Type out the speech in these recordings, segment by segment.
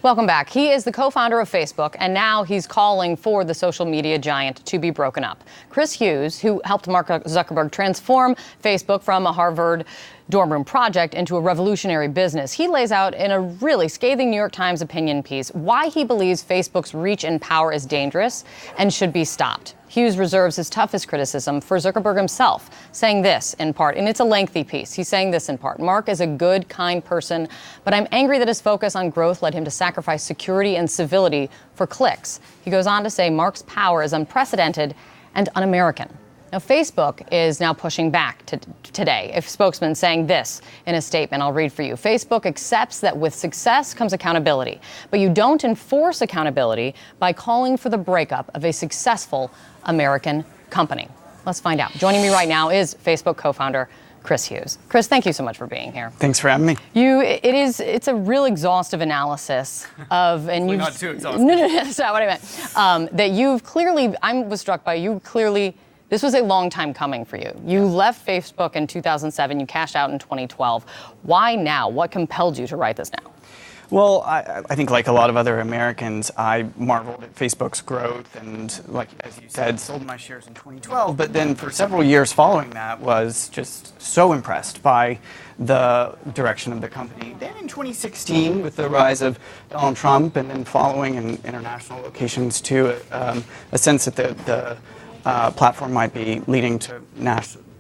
Welcome back. He is the co-founder of Facebook, and now he's calling for the social media giant to be broken up. Chris Hughes, who helped Mark Zuckerberg transform Facebook from a Harvard dorm room project into a revolutionary business, he lays out in a really scathing New York Times opinion piece why he believes Facebook's reach and power is dangerous and should be stopped. Hughes reserves his toughest criticism for Zuckerberg himself, saying this in part, and it's a lengthy piece. He's saying this in part: Mark is a good, kind person, but I'm angry that his focus on growth led him to sacrifice security and civility for clicks. He goes on to say Mark's power is unprecedented and un-American. Now, Facebook is now pushing back today. A spokesman saying this in a statement I'll read for you. Facebook accepts that with success comes accountability, but you don't enforce accountability by calling for the breakup of a successful American company. Let's find out. Joining me right now is Facebook co-founder Chris Hughes. Chris, thank you so much for being here. Thanks for having me. It's a real exhaustive analysis of, and you not too exhaustive. No, that's not what I meant. That you've clearly, I was struck by you clearly. This was a long time coming for you. You left Facebook in 2007. You cashed out in 2012. Why now? What compelled you to write this now? Well, I think like a lot of other Americans, I marveled at Facebook's growth and, like as you said, sold my shares in 2012. But then for several years following that was just so impressed by the direction of the company. Then in 2016, with the rise of Donald Trump and then following in international locations too, a sense that the platform might be leading to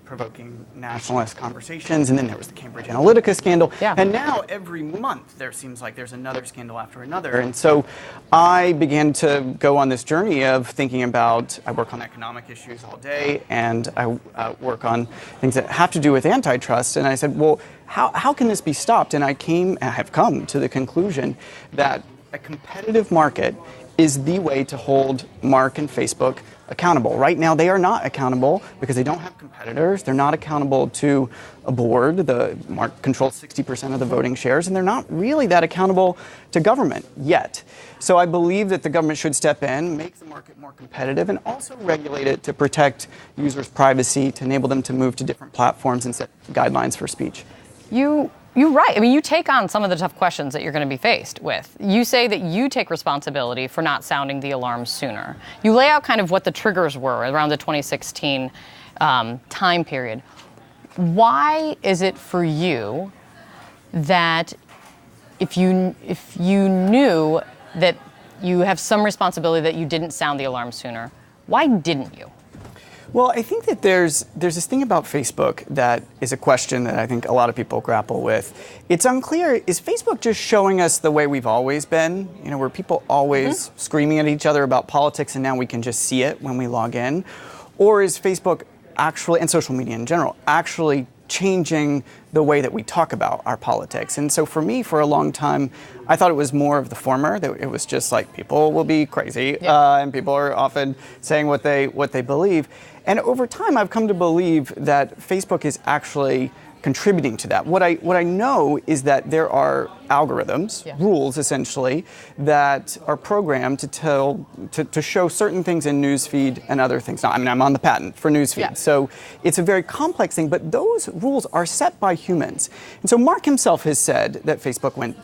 provoking nationalist conversations, and then there was the Cambridge Analytica scandal, and now every month there seems like there's another scandal after another, and so I began to go on this journey of thinking about, I work on economic issues all day, and I work on things that have to do with antitrust, and I said, well, how can this be stopped? And I have come to the conclusion that a competitive market is the way to hold Mark and Facebook accountable. Right now, they are not accountable because they don't have competitors. They're not accountable to a board. Mark controls 60% of the voting shares, and they're not really that accountable to government yet. So I believe that the government should step in, make the market more competitive, and also regulate it to protect users' privacy, to enable them to move to different platforms and set guidelines for speech. You're right. I mean, you take on some of the tough questions that you're going to be faced with. You say that you take responsibility for not sounding the alarm sooner. You lay out kind of what the triggers were around the 2016 time period. Why is it for you that if you knew that you have some responsibility that you didn't sound the alarm sooner, why didn't you? Well, I think that there's this thing about Facebook that is a question that I think a lot of people grapple with. It's unclear, is Facebook just showing us the way we've always been? Where people always screaming at each other about politics and now we can just see it when we log in? Or is Facebook actually, and social media in general, actually changing the way that we talk about our politics? And so for me, for a long time, I thought it was more of the former, that it was just like people will be crazy and people are often saying what they believe. And over time, I've come to believe that Facebook is actually contributing to that. What I know is that there are algorithms, rules essentially, that are programmed to show certain things in newsfeed and other things. Now, I'm on the patent for newsfeed, so it's a very complex thing, but those rules are set by humans. And so Mark himself has said that Facebook went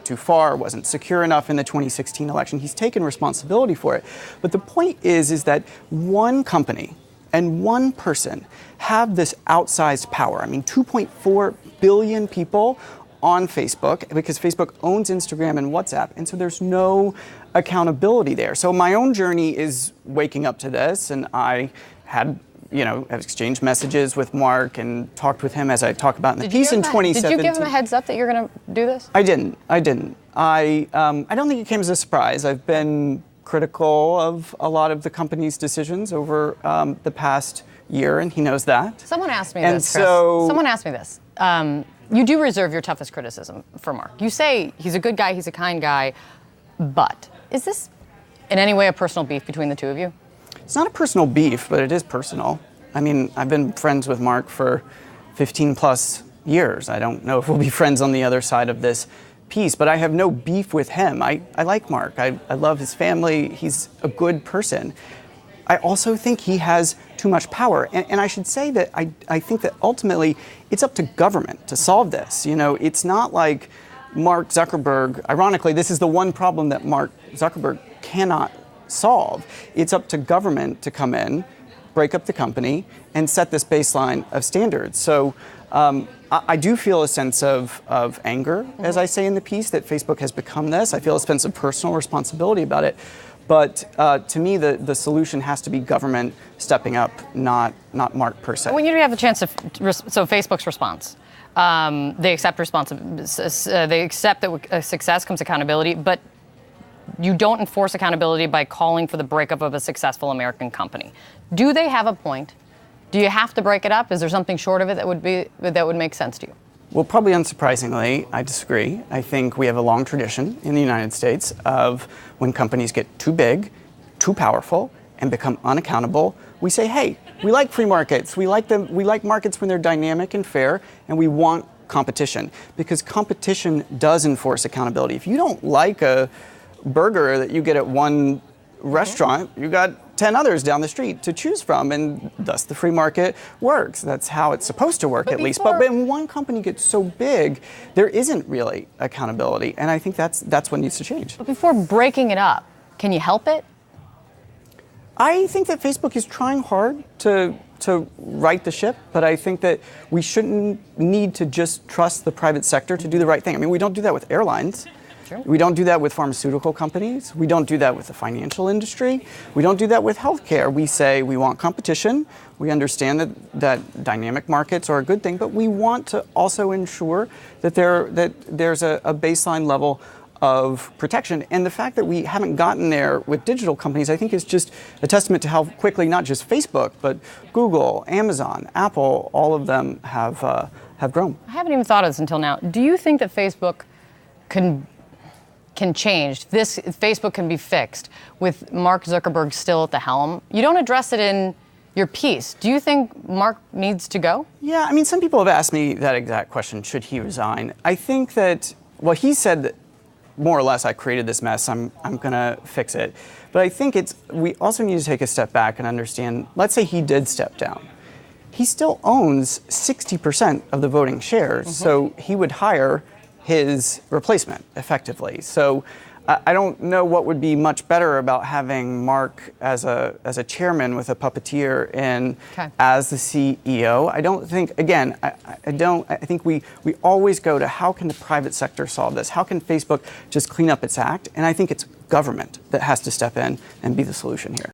too far, wasn't secure enough in the 2016 election. He's taken responsibility for it. But the point is that one company and one person have this outsized power. I mean, 2.4 billion people on Facebook, because Facebook owns Instagram and WhatsApp, and so there's no accountability there. So my own journey is waking up to this, and I had, I've exchanged messages with Mark and talked with him, as I talk about in the piece in 2017. Did you give him a heads up that you're going to do this? I didn't. I don't think it came as a surprise. I've been critical of a lot of the company's decisions over the past year, and he knows that. Someone asked me this, Chris. Someone asked me this. You do reserve your toughest criticism for Mark. You say he's a good guy, he's a kind guy, but is this in any way a personal beef between the two of you? It's not a personal beef, but it is personal. I mean, I've been friends with Mark for 15 plus years. I don't know if we'll be friends on the other side of this piece, but I have no beef with him. I like Mark. I love his family. He's a good person. I also think he has too much power. And I should say that I think that ultimately it's up to government to solve this. It's not like Mark Zuckerberg, ironically, this is the one problem that Mark Zuckerberg cannot solve. It's up to government to come in, break up the company, and set this baseline of standards. So I do feel a sense of anger, as I say in the piece, that Facebook has become this. I feel a sense of personal responsibility about it. But to me, the solution has to be government stepping up, not Mark per se. When you have a chance to, so Facebook's response, they accept they accept that with success comes accountability, but you don't enforce accountability by calling for the breakup of a successful American company. Do they have a point? Do you have to break it up? Is there something short of it that would make sense to you? Well, probably unsurprisingly, I disagree. I think we have a long tradition in the United States of when companies get too big, too powerful, and become unaccountable, we say, hey, we like free markets. We like markets when they're dynamic and fair, and we want competition, because competition does enforce accountability. If you don't like a burger that you get at one restaurant, you got 10 others down the street to choose from, and thus the free market works. That's how it's supposed to work, at least. But when one company gets so big, there isn't really accountability, and I think that's what needs to change. But before breaking it up, can you help it? I think that Facebook is trying hard to right the ship, but I think that we shouldn't need to just trust the private sector to do the right thing. I mean, we don't do that with airlines. Sure. We don't do that with pharmaceutical companies. We don't do that with the financial industry. We don't do that with healthcare. We say we want competition. We understand that dynamic markets are a good thing, but we want to also ensure that there's a baseline level of protection. And the fact that we haven't gotten there with digital companies, I think, is just a testament to how quickly not just Facebook, but Google, Amazon, Apple, all of them have grown. I haven't even thought of this until now. Do you think that Facebook can change? Facebook can be fixed with Mark Zuckerberg still at the helm? You don't address it in your piece. Do you think Mark needs to go? Yeah, I mean, some people have asked me that exact question, should he resign? I think that, well, he said that more or less, I created this mess, I'm gonna fix it. But I think we also need to take a step back and understand, let's say he did step down. He still owns 60% of the voting shares, so he would hire his replacement, effectively. So I don't know what would be much better about having Mark as a chairman with a puppeteer and as the CEO. I don't think, again, I think we always go to how can the private sector solve this? How can Facebook just clean up its act? And I think it's government that has to step in and be the solution here.